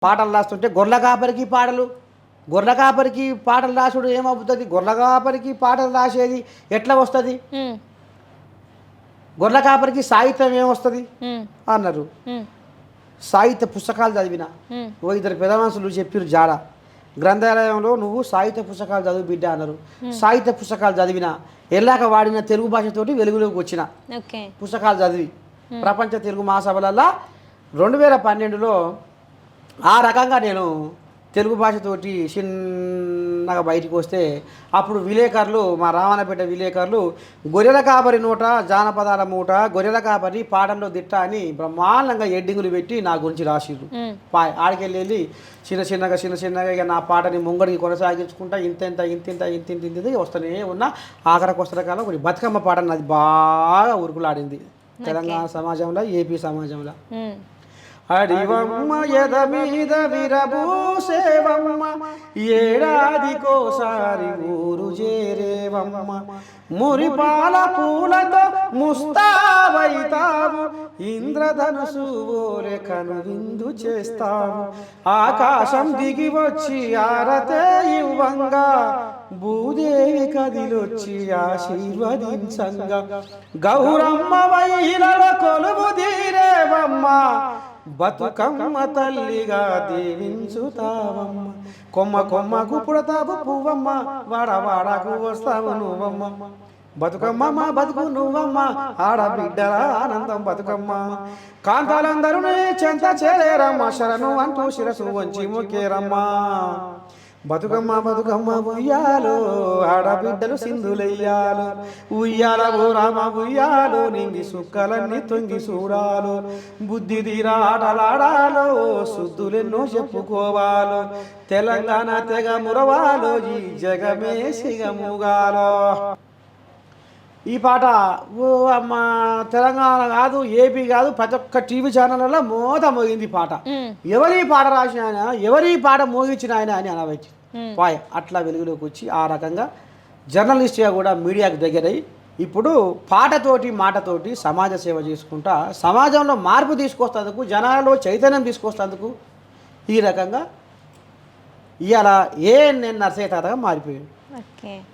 పాటలు రాస్తుంటే గొర్రెల కాపరికి పాటలు రాసుడు ఏమవుతుంది? గొర్రెల కాపరికి పాటలు రాసేది ఎట్లా వస్తుంది? గొర్రెల కాపరికి సాహిత్యం ఏమొస్తుంది అన్నారు. సాహిత్య పుస్తకాలు చదివిన ఇద్దరు పెద్ద మనుషులు చెప్పారు జాడ గ్రంథాలయంలో నువ్వు సాహిత్య పుస్తకాలు చదువు బిడ్డ అన్నారు. సాహిత్య పుస్తకాలు చదివిన ఎల్లాక వాడిన తెలుగు భాషతోటి వెలుగులోకి వచ్చిన పుస్తకాలు చదివి ప్రపంచ తెలుగు మహాసభలలో 2012లో ఆ రకంగా నేను తెలుగు భాషతోటి చిన్నగా బయటికి వస్తే అప్పుడు విలేకరులు మా రావణపేట విలేకరులు గొర్రెల కాపరి నోట జానపదాల మూట గొర్రెల కాపరి పాటల్లో దిట్ట అని బ్రహ్మాండంగా ఎడ్డింగులు పెట్టి నా గురించి రాసిర్రు. ఆడికెళ్ళి చిన్నగా ఇక నా పాటని ముంగడికి కొనసాగించుకుంటా ఇంత వస్తూనే ఉన్నా. ఆఖరికి వస్తున్న కాలం కొన్ని బతుకమ్మ పాట అది బాగా ఉరుకులాడింది తెలంగాణ సమాజంలో, ఏపీ సమాజంలో. అడివమ్మ ఎద మీద విరబూసేవమ్మ ఏడాదికోసారి ఊరు చేరేవమ్మ మురిపాల పూలతో ముస్తాబైతావు ఇంద్రధనుసు ఓలె కనువిందు చేస్తావు ఆకాశం దిగి వచ్చి ఆరతే ఇవ్వంగా భూదేవి కదిలొచ్చి ఆశీర్వదించంగా గౌరమ్మ వైల కొలువు తీరేవమ్మ బతుకమ్మ తల్లిగా దీవించుతావమ్మ కొమ్మకు పుడతావు పువ్వమ్మ వాడకు వస్తావు నువ్వమ్మ బతుకమ్మ మా బతుకు నువ్వమ్మ ఆడబిడ్డల ఆనందం బతుకమ్మ కాంతాలందరూ చెంత చేరేరమ్మ శరణు అంటూ శిరసు వంచి మొక్కేరమ్మా బతుకమ్మ ఉయ్యాలో ఆడబిడ్డలు సింధులయ్యాలు ఉయ్యాల ఓ రామ ఉయ్యాలో నింగి సుక్కలన్నీ తొంగి చూడాలో బుద్ధి తీరా ఆటలాడాలో శుద్ధులెన్నో చెప్పుకోవాలో తెలంగాణ తెగ మురవాలో ఈ జగమే సిగముగాలో. ఈ పాట అమ్మ తెలంగాణ కాదు, ఏపీ కాదు, ప్రతి ఒక్క టీవీ ఛానళ్ళలో మోగింది పాట. ఎవరి పాట రాసిన ఆయన, ఎవరి పాట మోగించిన ఆయన అని అనవచ్చు. అట్లా వెలుగులోకి వచ్చి ఆ రకంగా జర్నలిస్ట్గా కూడా మీడియాకు దగ్గరై ఇప్పుడు పాటతోటి మాటతోటి సమాజ సేవ చేసుకుంటా సమాజంలో మార్పు తీసుకొస్తేందుకు, జనాలలో చైతన్యం తీసుకొస్తేందుకు ఈ రకంగా ఇవాళ నేను నర్సయ్య తాతగా మారిపోయాడు.